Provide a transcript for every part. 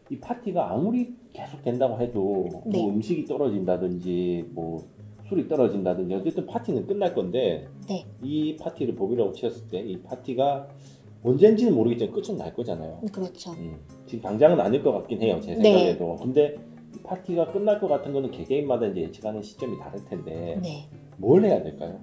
이 파티가 아무리 계속 된다고 해도 네. 뭐 음식이 떨어진다든지 뭐 술이 떨어진다든지 어쨌든 파티는 끝날 건데 네. 이 파티를 법이라고 치었을 때 이 파티가 언젠지는 모르겠지만 끝은 날 거잖아요. 그렇죠. 지금 당장은 아닐 것 같긴 해요. 제 네. 생각에도. 근데 이 파티가 끝날 것 같은 거는 개개인마다 이제 예측하는 시점이 다를 텐데 네. 뭘 해야 될까요?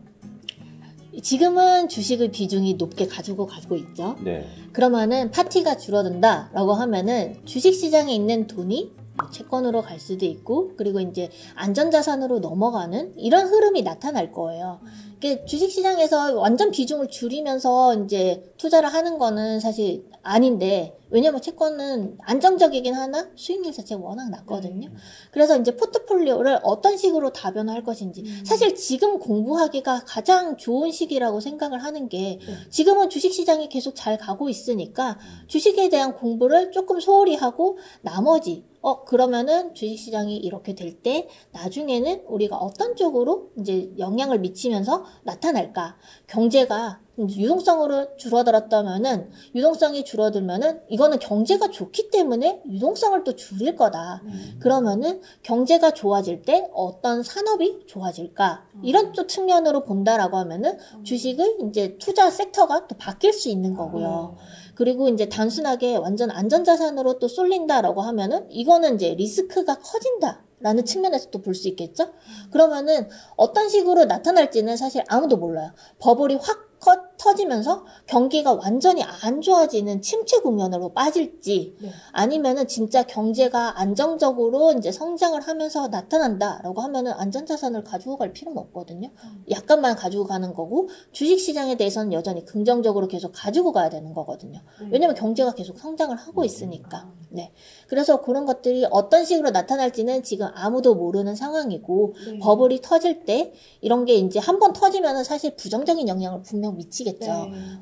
지금은 주식의 비중이 높게 가지고 가고 있죠. 네. 그러면은 파티가 줄어든다라고 하면은 주식 시장에 있는 돈이 채권으로 갈 수도 있고, 그리고 이제 안전자산으로 넘어가는 이런 흐름이 나타날 거예요. 이게 주식 시장에서 완전 비중을 줄이면서 이제 투자를 하는 거는 사실 아닌데, 왜냐면 채권은 안정적이긴 하나 수익률 자체가 워낙 낮거든요. 그래서 이제 포트폴리오를 어떤 식으로 다변화할 것인지, 사실 지금 공부하기가 가장 좋은 시기라고 생각을 하는 게, 지금은 주식 시장이 계속 잘 가고 있으니까 주식에 대한 공부를 조금 소홀히 하고, 나머지 그러면은 주식시장이 이렇게 될 때 나중에는 우리가 어떤 쪽으로 이제 영향을 미치면서 나타날까? 경제가 유동성으로 줄어들었다면은, 유동성이 줄어들면은 이거는 경제가 좋기 때문에 유동성을 또 줄일 거다. 그러면은 경제가 좋아질 때 어떤 산업이 좋아질까? 이런 또 측면으로 본다라고 하면은 주식의 이제 투자 섹터가 또 바뀔 수 있는 거고요. 그리고 이제 단순하게 완전 안전자산으로 또 쏠린다라고 하면은 이거는 이제 리스크가 커진다라는 측면에서 또 볼 수 있겠죠? 그러면은 어떤 식으로 나타날지는 사실 아무도 몰라요. 버블이 확 터지면서 경기가 완전히 안 좋아지는 침체 국면으로 빠질지, 아니면은 진짜 경제가 안정적으로 이제 성장을 하면서 나타난다라고 하면은 안전자산을 가지고 갈 필요는 없거든요. 약간만 가지고 가는 거고, 주식시장에 대해서는 여전히 긍정적으로 계속 가지고 가야 되는 거거든요. 왜냐면 경제가 계속 성장을 하고 있으니까. 네. 그래서 그런 것들이 어떤 식으로 나타날지는 지금 아무도 모르는 상황이고, 버블이 터질 때 이런 게 이제 한번 터지면은 사실 부정적인 영향을 분명 미치겠죠.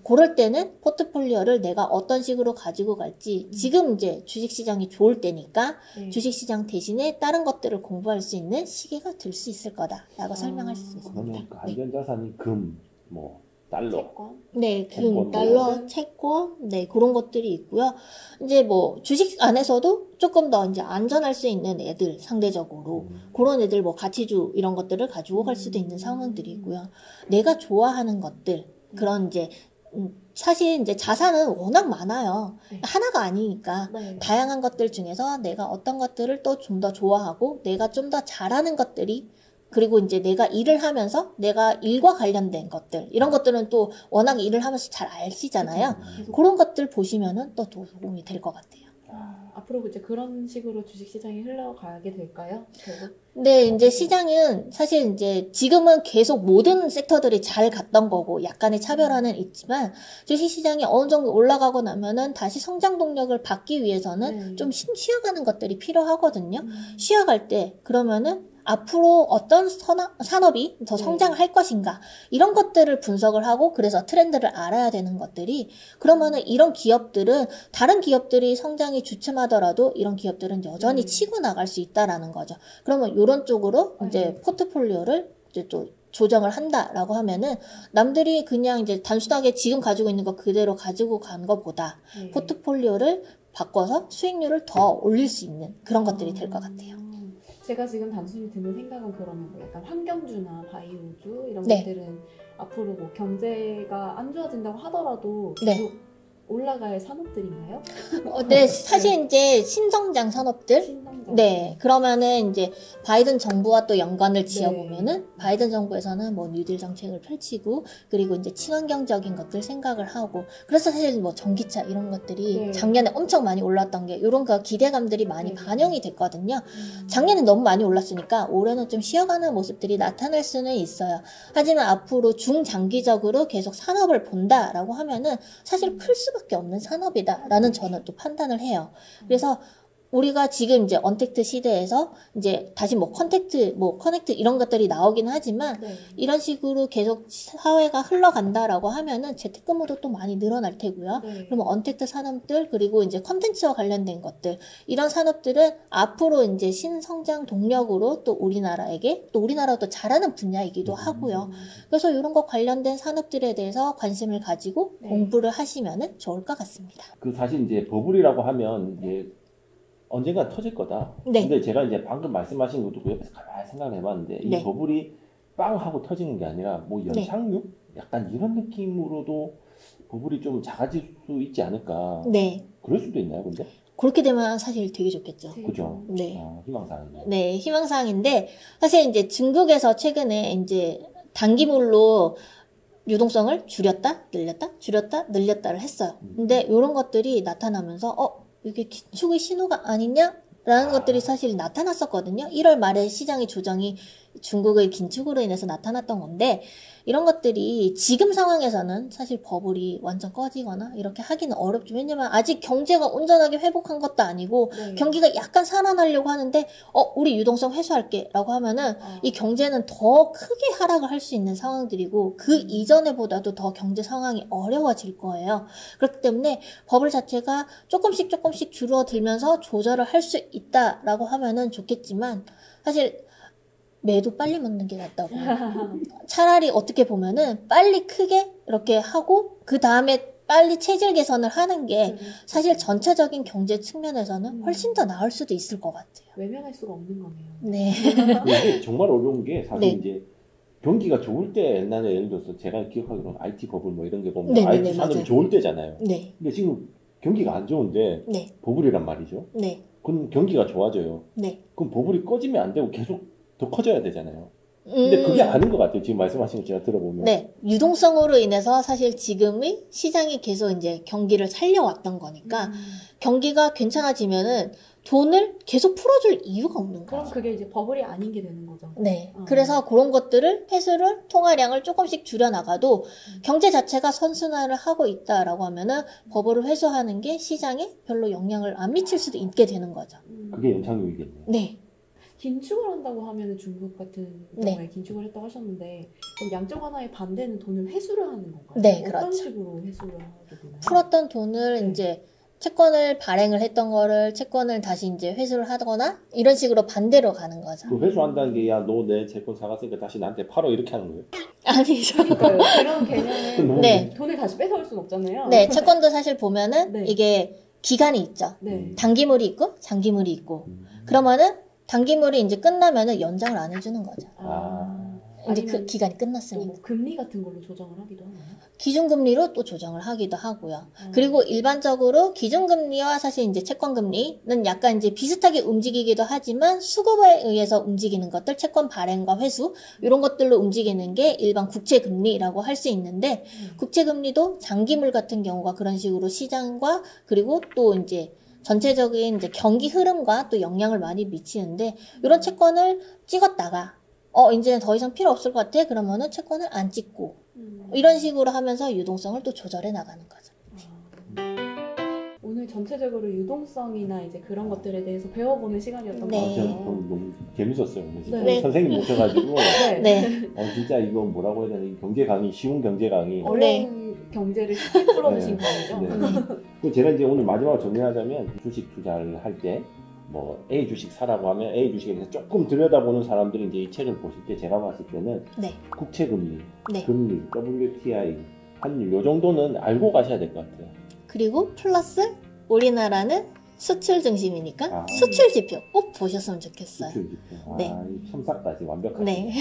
그럴 때는 포트폴리오를 내가 어떤 식으로 가지고 갈지, 지금 이제 주식시장이 좋을 때니까 주식시장 대신에 다른 것들을 공부할 수 있는 시기가 될 수 있을 거다라고 설명할 수 있습니다. 그러면 그 안전자산이 금, 뭐 달러, 채권. 네, 채권, 달러, 채권, 네, 그런 것들이 있고요. 이제 뭐 주식 안에서도 조금 더 이제 안전할 수 있는 애들, 상대적으로 그런 애들, 뭐 가치주 이런 것들을 가지고 갈 수도 있는 상황들이 있고요. 내가 좋아하는 것들, 그런 이제 사실 이제 자산은 워낙 많아요. 하나가 아니니까 다양한 것들 중에서 내가 어떤 것들을 또 좀 더 좋아하고 내가 좀 더 잘하는 것들이, 그리고 이제 내가 일을 하면서 내가 일과 관련된 것들, 이런 것들은 또 워낙 일을 하면서 잘 아시잖아요. 그런 것들 보시면은 또 도움이 될 것 같아요. 앞으로 이제 그런 식으로 주식시장이 흘러가게 될까요? 결국? 근데 이제 시장은 사실 이제 지금은 계속 모든 섹터들이 잘 갔던 거고 약간의 차별화는 있지만, 주식시장이 어느 정도 올라가고 나면은 다시 성장 동력을 받기 위해서는 좀 쉬어가는 것들이 필요하거든요. 쉬어갈 때 그러면은 앞으로 어떤 산업이 더 성장을 할 것인가, 이런 것들을 분석을 하고, 그래서 트렌드를 알아야 되는 것들이, 그러면은 이런 기업들은 다른 기업들이 성장이 주춤하더라도 이런 기업들은 여전히 치고 나갈 수 있다라는 거죠. 그러면 이런 쪽으로 이제 포트폴리오를 이제 또 조정을 한다라고 하면은, 남들이 그냥 이제 단순하게 지금 가지고 있는 거 그대로 가지고 간 것보다 포트폴리오를 바꿔서 수익률을 더 올릴 수 있는 그런 것들이 될 것 같아요. 제가 지금 단순히 드는 생각은 그러면 뭐 약간 환경주나 바이오주 이런 네. 것들은 앞으로 뭐 경제가 안 좋아진다고 하더라도 네. 계속 올라갈 산업들인가요? 네, 사실 이제 신성장 산업들, 신성장. 네, 그러면은 이제 바이든 정부와 또 연관을 지어보면은, 바이든 정부에서는 뭐 뉴딜 정책을 펼치고, 그리고 이제 친환경적인 것들 생각을 하고, 그래서 사실 뭐 전기차 이런 것들이 작년에 엄청 많이 올랐던 게, 이런 거 기대감들이 많이 반영이 됐거든요. 작년에 너무 많이 올랐으니까 올해는 좀 쉬어가는 모습들이 나타날 수는 있어요. 하지만 앞으로 중장기적으로 계속 산업을 본다라고 하면은 사실 클 수밖에 없는 산업이다라는 저는 또 판단을 해요. 그래서 우리가 지금 이제 언택트 시대에서 이제 다시 뭐 커넥트 이런 것들이 나오긴 하지만, 이런 식으로 계속 사회가 흘러간다라고 하면은 재택근무도 또 많이 늘어날 테고요. 그러면 언택트 산업들, 그리고 이제 컨텐츠와 관련된 것들, 이런 산업들은 앞으로 이제 신성장 동력으로 또 우리나라에게, 또 우리나라도 잘하는 분야이기도 하고요. 그래서 이런 거 관련된 산업들에 대해서 관심을 가지고 공부를 하시면은 좋을 것 같습니다. 그 사실 이제 버블이라고 하면 이제 언젠가 터질 거다. 네. 근데 제가 이제 방금 말씀하신 것도 그 옆에서 가만히 생각을 해봤는데 네. 이 버블이 빵 하고 터지는 게 아니라 뭐 연착륙? 약간 이런 느낌으로도 버블이 좀 작아질 수 있지 않을까. 네. 그럴 수도 있나요, 근데? 그렇게 되면 사실 되게 좋겠죠. 그죠? 네. 희망사항이네요. 네, 희망사항인데 사실 이제 중국에서 최근에 이제 단기물로 유동성을 줄였다, 늘렸다, 줄였다, 늘렸다를 했어요. 근데 이런 것들이 나타나면서 이게 긴축의 신호가 아니냐라는 것들이 사실 나타났었거든요. 1월 말에 시장의 조정이 중국의 긴축으로 인해서 나타났던 건데 이런 것들이 지금 상황에서는 사실 버블이 완전 꺼지거나 이렇게 하기는 어렵죠. 왜냐면 아직 경제가 온전하게 회복한 것도 아니고 네. 경기가 약간 살아나려고 하는데 우리 유동성 회수할게 라고 하면은 이 경제는 더 크게 하락을 할 수 있는 상황들이고 그 이전에 보다도 더 경제 상황이 어려워질 거예요. 그렇기 때문에 버블 자체가 조금씩 줄어들면서 조절을 할 수 있다라고 하면은 좋겠지만 사실 매도 빨리 먹는 게 낫다고. 차라리 어떻게 보면은 빨리 크게 이렇게 하고 그 다음에 빨리 체질 개선을 하는 게 사실 전체적인 경제 측면에서는 훨씬 더 나을 수도 있을 것 같아요. 외면할 수가 없는 거네요. 네. 이게 정말 어려운 게 사실 네. 이제 경기가 좋을 때 옛날에 예를 들어서 제가 기억하기로는 IT 버블 뭐 이런 게 보면 네네네, IT 산업이 맞아요. 좋을 때잖아요. 네. 근데 지금 경기가 안 좋은데 네. 버블이란 말이죠. 네. 그럼 경기가 좋아져요. 네. 그럼 버블이 꺼지면 안 되고 계속 더 커져야 되잖아요. 근데 그게 아닌 것 같아요. 지금 말씀하신 거 제가 들어보면. 네. 유동성으로 인해서 사실 지금의 시장이 계속 이제 경기를 살려왔던 거니까 경기가 괜찮아지면은 돈을 계속 풀어줄 이유가 없는 그럼 거죠. 그게 이제 버블이 아닌 게 되는 거죠. 네. 그래서 그런 것들을 회수를, 통화량을 조금씩 줄여나가도 경제 자체가 선순환을 하고 있다라고 하면은 버블을 회수하는 게 시장에 별로 영향을 안 미칠 수도 있게 되는 거죠. 그게 연착륙이겠네요. 네. 긴축을 한다고 하면 중국 같은 네. 경우에 긴축을 했다고 하셨는데 그럼 양적 완화의 반대는 돈을 회수를 하는 건가요? 네, 어떤 그렇죠. 식으로 회수를 하게 되나요? 풀었던 돈을 네. 이제 채권을 발행을 했던 거를 채권을 다시 이제 회수를 하거나 이런 식으로 반대로 가는 거죠. 그 회수한다는 게 야 너 내 채권 사갔으니까 다시 나한테 팔어 이렇게 하는 거예요? 아니죠. 그러니까요. 그런 개념은 네. 돈을 다시 뺏어올 수는 없잖아요. 네, 채권도 사실 보면은 네. 이게 기간이 있죠. 네. 단기물이 있고 장기물이 있고. 그러면은 단기물이 이제 끝나면은 연장을 안 해주는 거죠. 이제 그 아니면 기간이 또 끝났으니까. 뭐 금리 같은 걸로 조정을 하기도 하나요? 기준금리로 또 조정을 하기도 하고요. 그리고 일반적으로 기준금리와 사실 이제 채권금리는 약간 이제 비슷하게 움직이기도 하지만 수급에 의해서 움직이는 것들, 채권 발행과 회수, 이런 것들로 움직이는 게 일반 국채금리라고 할 수 있는데, 국채금리도 장기물 같은 경우가 그런 식으로 시장과 그리고 또 이제 전체적인 이제 경기 흐름과 또 영향을 많이 미치는데, 이런 채권을 찍었다가, 이제는 더 이상 필요 없을 것 같아? 그러면은 채권을 안 찍고, 이런 식으로 하면서 유동성을 또 조절해 나가는 거죠. 오늘 전체적으로 유동성이나 이제 그런 것들에 대해서 배워보는 시간이었던 네. 것 저는 같아요. 너무 재밌었어요. 오늘 진짜. 네. 선생님 모셔가지고 네. 진짜 이거 뭐라고 해야 되나 이 경제 강의, 쉬운 경제 강의. 어려운 경제를 쉽게 풀어주신 네. 거죠. 네. 그 제가 이제 오늘 마지막으로 정리하자면 주식 투자를 할 때 뭐 A 주식 사라고 하면 A 주식에 대해서 조금 들여다보는 사람들이 이제 이 책을 보실 때 제가 봤을 때는 네. 국채금리, 네. 금리, WTI, 환율 요 정도는 알고 가셔야 될 것 같아요. 그리고 플러스 우리나라는 수출 중심이니까 아. 수출 지표 꼭 보셨으면 좋겠어요. 수출 지표. 네. 이 첨삭까지 완벽하게. 네.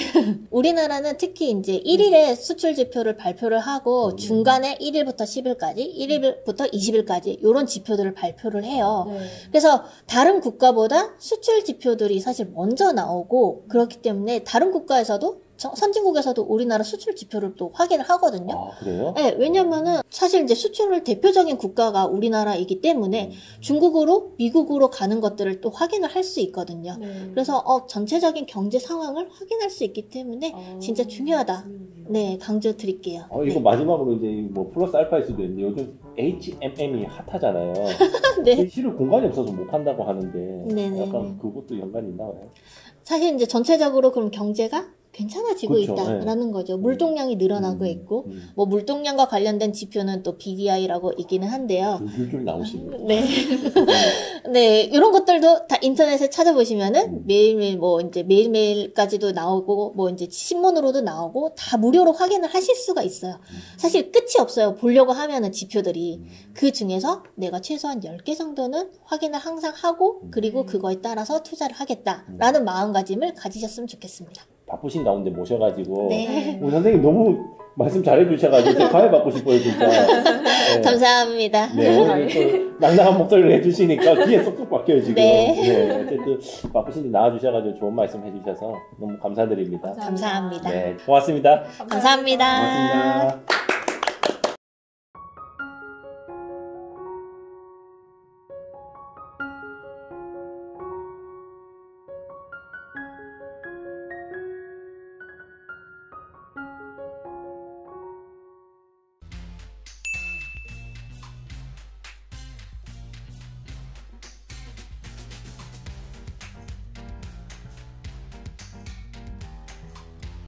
우리나라는 특히 이제 1일에 수출 지표를 발표를 하고 중간에 1일부터 10일까지, 1일부터 20일까지 이런 지표들을 발표를 해요. 네. 그래서 다른 국가보다 수출 지표들이 사실 먼저 나오고 그렇기 때문에 다른 국가에서도 선진국에서도 우리나라 수출 지표를 또 확인을 하거든요. 아, 그래요? 네, 왜냐면은 사실 이제 수출을 대표적인 국가가 우리나라이기 때문에 중국으로, 미국으로 가는 것들을 또 확인을 할 수 있거든요. 네. 그래서 전체적인 경제 상황을 확인할 수 있기 때문에 진짜 중요하다. 네, 강조 드릴게요. 이거 마지막으로 이제 뭐 플러스 알파일 수도 있는데 요즘 HMM이 핫하잖아요. 네. 실을 공간이 없어서 못 한다고 하는데 네네. 약간 그것도 연관이 있나 봐요. 사실 이제 전체적으로 그럼 경제가 괜찮아지고 그렇죠. 있다라는 거죠. 물동량이 늘어나고 있고 뭐 물동량과 관련된 지표는 또 BDI라고 있기는 한데요. 줄줄 나오시네요. 네. 네, 이런 것들도 다 인터넷에 찾아보시면은 매일매일 뭐 이제 매일매일까지도 나오고 뭐 이제 신문으로도 나오고 다 무료로 확인을 하실 수가 있어요. 사실 끝이 없어요. 보려고 하면은 지표들이. 그 중에서 내가 최소한 10개 정도는 확인을 항상 하고 그리고 그거에 따라서 투자를 하겠다라는 마음가짐을 가지셨으면 좋겠습니다. 바쁘신 가운데 모셔가지고 네. 우리 선생님 너무 말씀 잘해주셔가지고 제가 과외 받고 싶어요 진짜. 네. 감사합니다. 네, 또 낭낭한 목소리를 해주시니까 귀에 쏙쏙 박혀요 지금. 네. 어쨌든 바쁘신데 나와주셔가지고 좋은 말씀 해주셔서 너무 감사드립니다. 감사합니다. 네, 고맙습니다. 감사합니다. 고맙습니다.